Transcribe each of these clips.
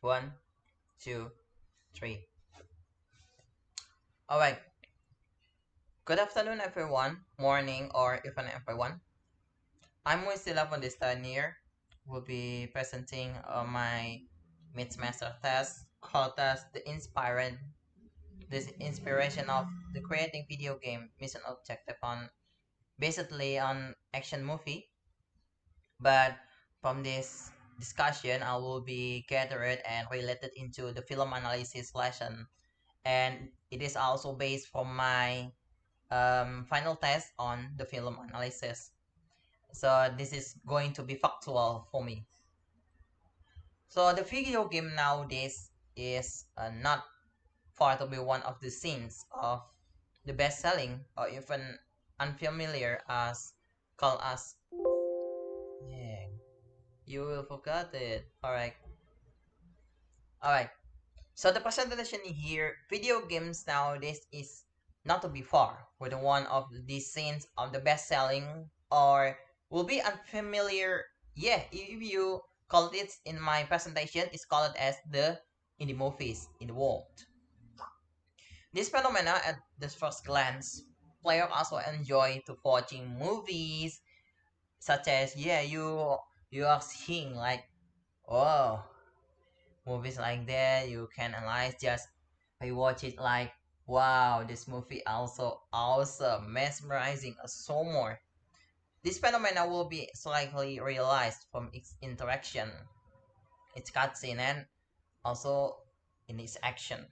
One, two, three. Alright. Good afternoon, everyone. Morning, or even everyone. I'm Muis on this time here. Will be presenting my mid-semester test called as this inspiration of the creating video game mission objective on basically on action movie. But from this discussion, I will be gathered and related into the film analysis lesson, and it is also based from my final test on the film analysis. So this is going to be factual for me. So the video game nowadays is not far to be one of the scenes of the best-selling or even unfamiliar as called as. Yeah, you will forget it. All right. So the presentation here, video games nowadays is not to be far with one of these scenes of the best-selling or will be unfamiliar. Yeah, if you call it in my presentation, it's called as the indie movies in the world. This phenomena at the first glance, players also enjoy to watching movies such as you are seeing like oh movies like that you can analyze just I watch it like wow this movie also awesome mesmerizing so more. This phenomena will be slightly realized from its interaction, its cutscene, and also in its action.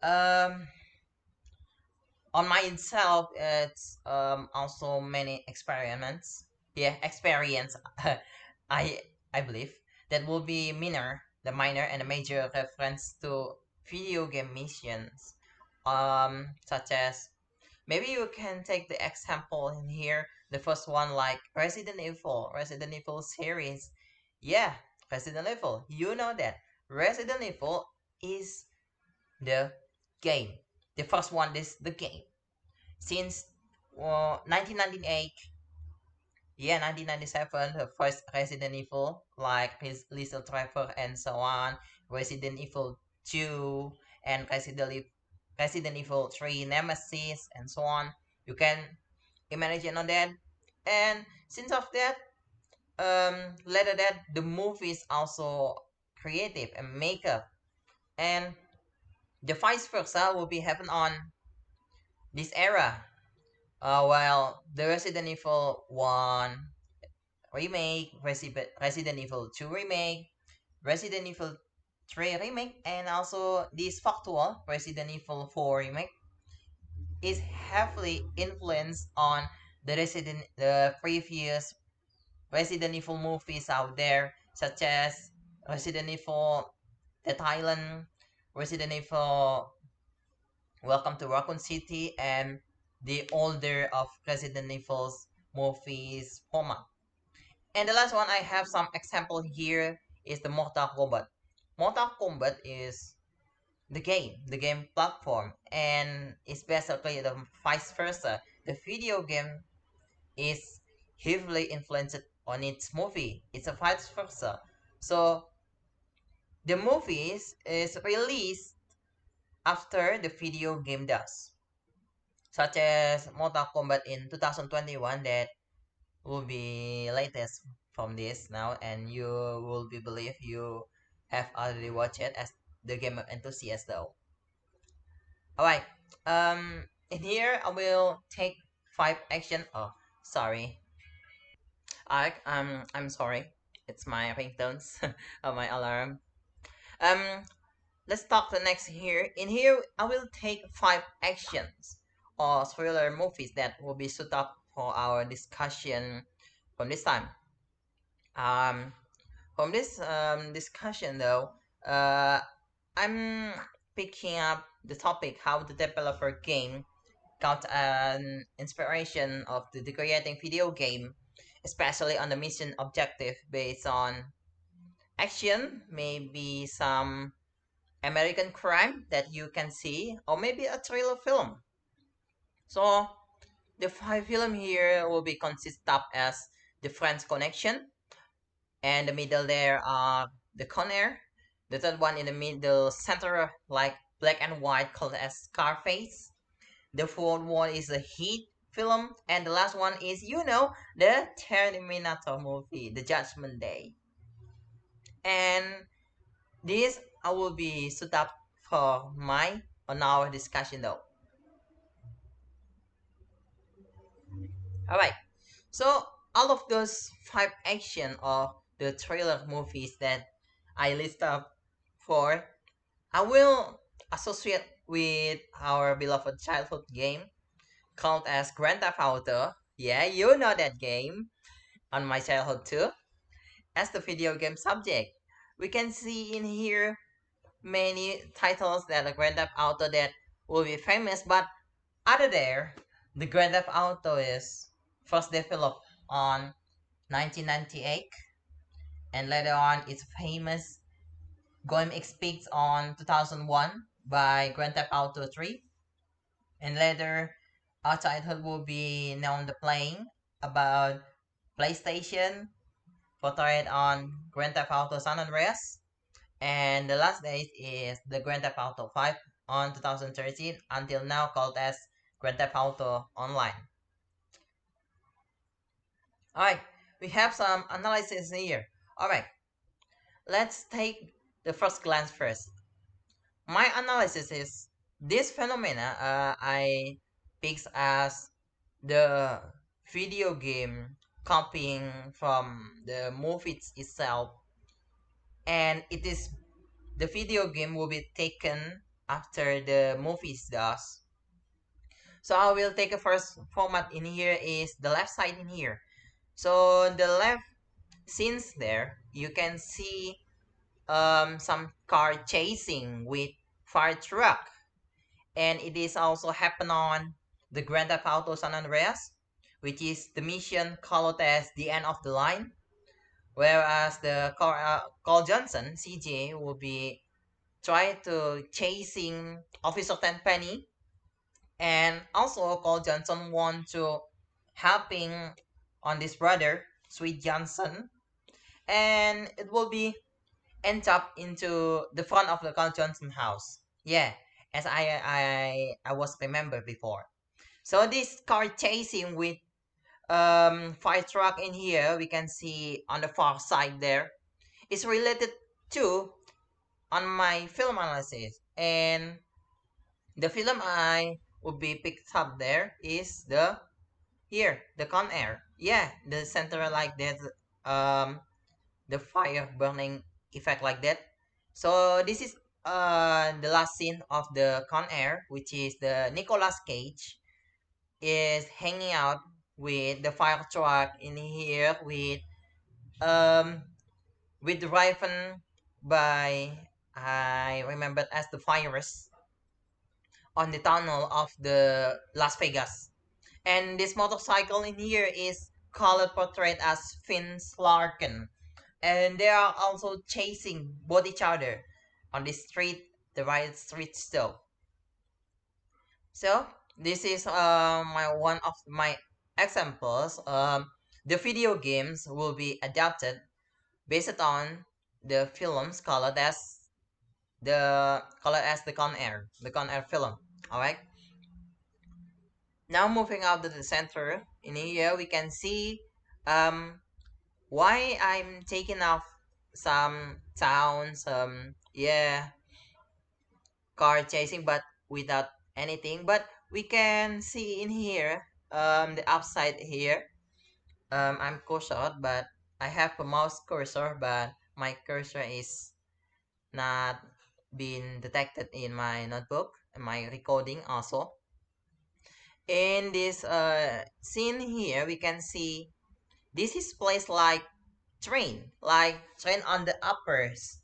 um on myself it's also many experiments, yeah experience. i I believe that will be minor and a major reference to video game missions, such as maybe you can take the example in here, the first one like Resident Evil series. Yeah, Resident Evil, you know that Resident Evil is the game, the first one is the game since 1998. Yeah, 1997, the first Resident Evil, like his Little Trevor and so on, Resident Evil 2, and Resident Evil 3 Nemesis, and so on. You can imagine on that. And since of that, later that, the movies also creative and makeup. And the vice versa will be happen on this era. While the Resident Evil 1 remake, Resident Evil 2 remake, Resident Evil 3 remake, and also this factual Resident Evil 4 remake is heavily influenced on the previous Resident Evil movies out there, such as Resident Evil The Thailand, Resident Evil Welcome to Raccoon City, and the older of Resident Evil's movies format. And the last one I have some example here is the Mortal Kombat. Mortal Kombat is the game platform, and it's basically the vice versa. The video game is heavily influenced on its movie. It's a vice versa. So the movies is released after the video game does, such as Mortal Kombat in 2021 that will be latest from this now, and you will be believe you have already watched it as the game of enthusiast though. All right. In here I will take five action. Oh, sorry. I'm sorry. It's my ringtones of my alarm. Um, let's talk the next here. In here, I will take five actions or thriller movies that will be suited up for our discussion from this time. Um, from this discussion though, I'm picking up the topic how the developer game got an inspiration of the creating video game, especially on the mission objective based on action, maybe some American crime that you can see, or maybe a thriller film. So the five film here will be consist up as the French Connection, and the middle there are the Con Air, The third one in the middle center, like black and white, called as Scarface. The fourth one is a Heat film, and the last one is, the Terminator movie, The Judgment Day. And this I will be set up for my on our discussion though. All right. So all of those five action or the trailer movies that I list up for, I will associate with our beloved childhood game called as Grand Theft Auto. Yeah, you know that game on my childhood too. As the video game subject, we can see in here many titles that are Grand Theft Auto that will be famous, but other there, the Grand Theft Auto is first developed on 1998, and later on it's famous Goem Peaks on 2001 by Grand Theft Auto 3, and later our childhood will be known the playing about PlayStation, portrayed on Grand Theft Auto San Andreas, and the last date is the Grand Theft Auto 5 on 2013 until now called as Grand Theft Auto Online. Alright, we have some analysis here. Alright, let's take the first glance first. My analysis is this phenomena I picks as the video game copying from the movies itself, and it is the video game will be taken after the movies does. So I will take a first format in here is the left side in here. So the left scenes there, you can see some car chasing with fire truck, and it is also happen on the Grand Theft Auto San Andreas, which is the mission called as the end of the line, whereas the Carl Johnson CJ will be try to chasing Officer Tenpenny, and also Carl Johnson want to helping on this brother Sweet Johnson, and it will be end up into the front of the Carl Johnson house. Yeah, as I was remember before. So this car chasing with fire truck in here, we can see on the far side there, is related to on my film analysis, and the film I would be picked up there is the here the Con Air. Yeah, the center like that, um, the fire burning effect like that. So this is the last scene of the Con Air, which is the Nicolas Cage is hanging out with the fire truck in here um with driven by I remember as the virus on the tunnel of the Las Vegas. And this motorcycle in here is colored portrayed as Vince Larkin. And they are also chasing both each other on the street, the right street still. So this is my one of my examples. The video games will be adapted based on the films colored as the Con Air film. All right. Now moving out to the center in here, we can see um why I'm taking off some towns, car chasing, but without anything. But we can see in here the upside here. I'm cursor, but I have a mouse cursor, but my cursor is not being detected in my notebook and my recording also. In this scene here, we can see this is placed like train on the uppers,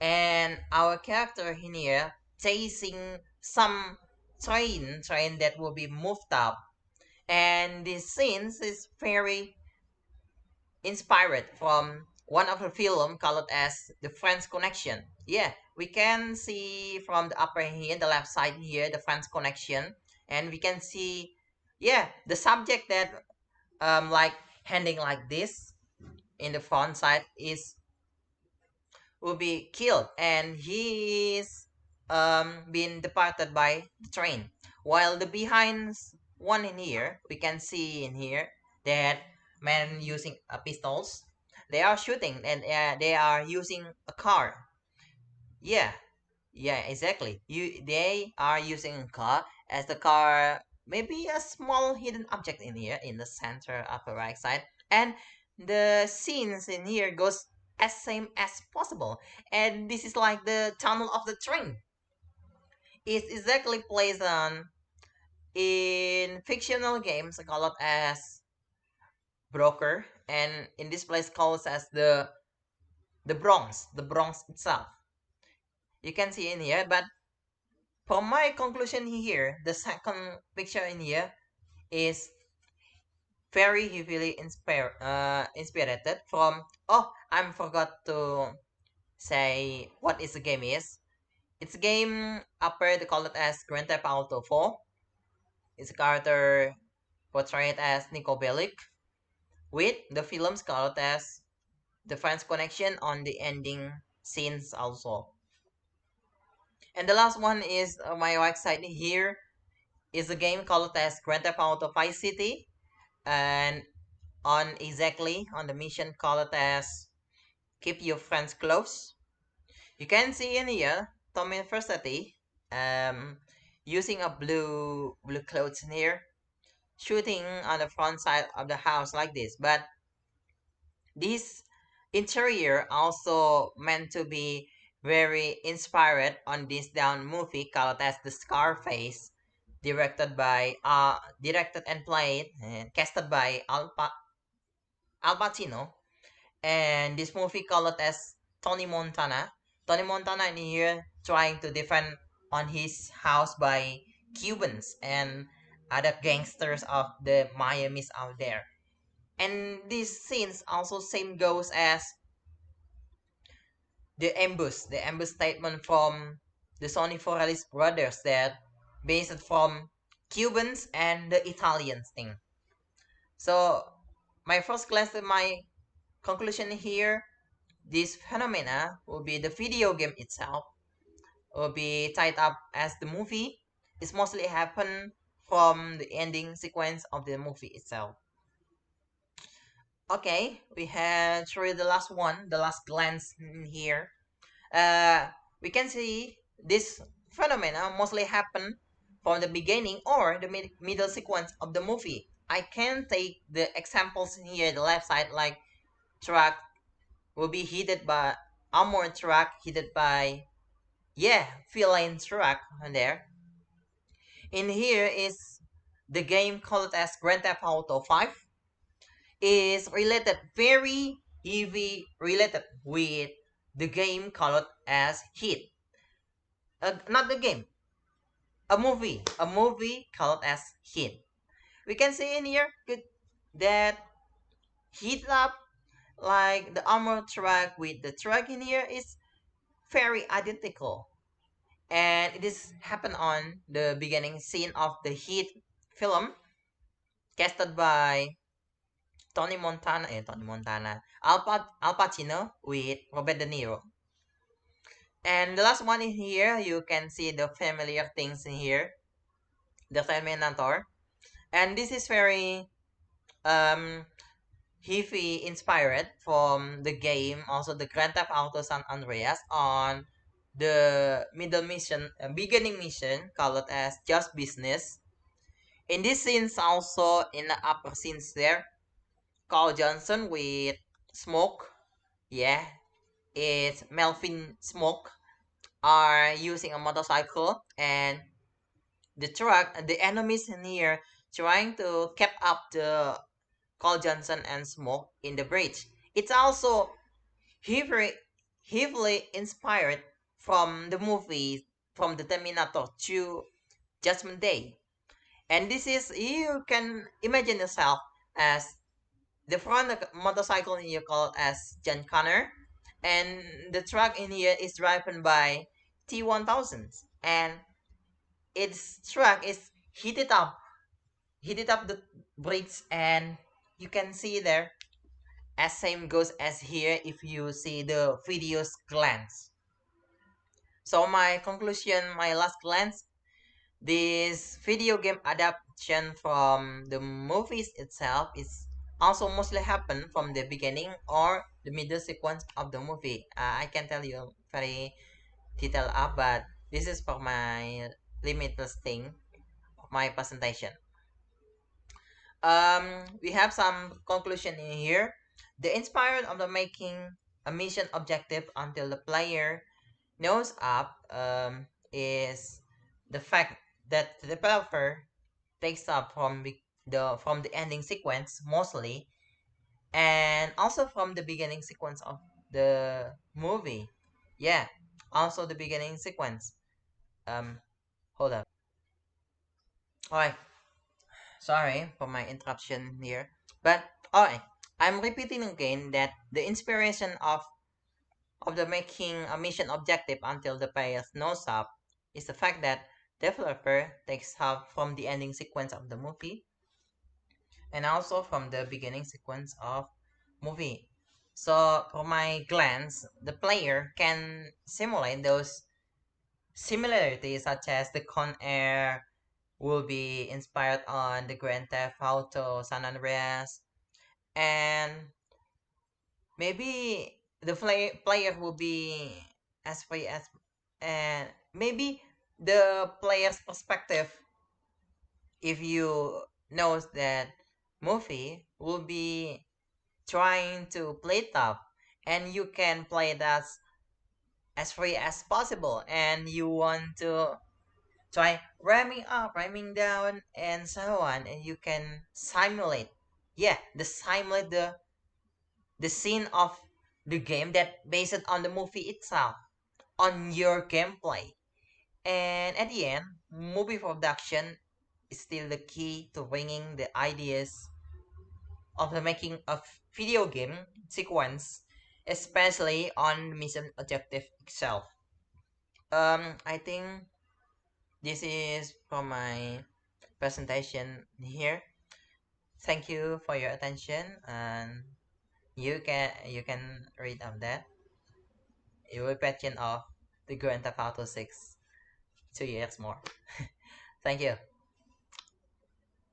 and our character in here chasing some train that will be moved up, and this scene is very inspired from one of the film called as the French Connection. Yeah, we can see from the upper here, the left side here, the French Connection, and we can see, yeah, the subject that like handing like this in the front side is will be killed, and he is being departed by the train. While the behind one in here, we can see in here that men using pistols. They are shooting, and they are using a car. Yeah, yeah, exactly. They are using a car as the car, maybe a small hidden object in here in the center of the right side, and the scenes in here goes as same as possible. And this is like the tunnel of the train. It's exactly placed on in fictional games called as broker, and in this place called as the Bronx itself. You can see in here, but for my conclusion here, the second picture in here is very heavily inspired from. Oh, I forgot to say what is the game is. It's a game upper they call it as Grand Theft Auto 4. It's a character portrayed as Nico Bellic with the films called as the French Connection on the ending scenes also. And the last one is my right side here is a game called as Grand Theft Auto Vice City, and on exactly on the mission called as keep your friends close. You can see in here Tommy University using a blue clothes in here, shooting on the front side of the house like this. But this interior also meant to be very inspired on this down movie called as the Scarface, directed and played and casted by Al Pacino, and this movie called as Tony Montana. Tony Montana in here trying to defend on his house by Cubans and other gangsters of the Miamis out there. And these scenes also same goes as the ambush statement from the Sonny Forellis brothers that based from Cubans and the Italians thing. So my first glance at my conclusion here, this phenomena will be the video game itself will be tied up as the movie is mostly happen from the ending sequence of the movie itself. Okay, we had through the last one, the last glance in here. Uh, we can see this phenomena mostly happen from the beginning or the middle sequence of the movie. I can take the examples here, the left side, like truck will be hit by armored truck, hit by yeah, feline truck on there. In here is the game called as Grand Theft Auto 5 is related very heavy related with the game called as Hit. Not the game, a movie called as Hit. We can see in here that Hit up like the armor truck with the truck in here is very identical, and it is happened on the beginning scene of the Hit film, casted by Tony Montana, Al Pacino with Robert De Niro. And the last one in here, you can see the familiar things in here, the Terminator. And this is very um heavy inspired from the game, also the Grand Theft Auto San Andreas on the middle mission, beginning mission called as Just Business. In this scenes also in the upper scenes there, Carl Johnson with Smoke, yeah, it's Melvin Smoke are using a motorcycle, and the truck, the enemies in here trying to keep up the Carl Johnson and Smoke in the bridge. It's also heavily, heavily inspired from the movie from the Terminator to Judgment Day. And this is, you can imagine yourself as the front motorcycle in here called as John Connor, and the truck in here is driven by T1000, and its truck is heated up the brakes, and you can see there, as same goes as here if you see the video's glance. So my conclusion, my last glance, this video game adaptation from the movies itself is also mostly happen from the beginning or the middle sequence of the movie. I can tell you very detailed up, but this is for my limited thing of my presentation. We have some conclusion in here. The inspired of the making a mission objective until the player knows up is the fact that the developer takes up from the ending sequence mostly, and also from the beginning sequence of the movie. Yeah, also the beginning sequence. Um, hold up. Alright, sorry for my interruption here, but alright. I'm repeating again that the inspiration of the making a mission objective until the player knows up is the fact that developer takes help from the ending sequence of the movie and also from the beginning sequence of movie. So for my glance, the player can simulate those similarities such as the Con Air will be inspired on the Grand Theft Auto San Andreas, and maybe the player will be as free as, and maybe the player's perspective, if you knows that movie, will be trying to play tough, and you can play it as free as possible, and you want to try ramming up, ramming down, and so on, and you can simulate, yeah, the scene of the game that based on the movie itself on your gameplay. And at the end, movie production is still the key to bringing the ideas of the making of video game sequence, especially on mission objective itself. I think this is from my presentation here. Thank you for your attention, and you can read on that. You will question of the Grand Theft Auto 6 2 years more. Thank you.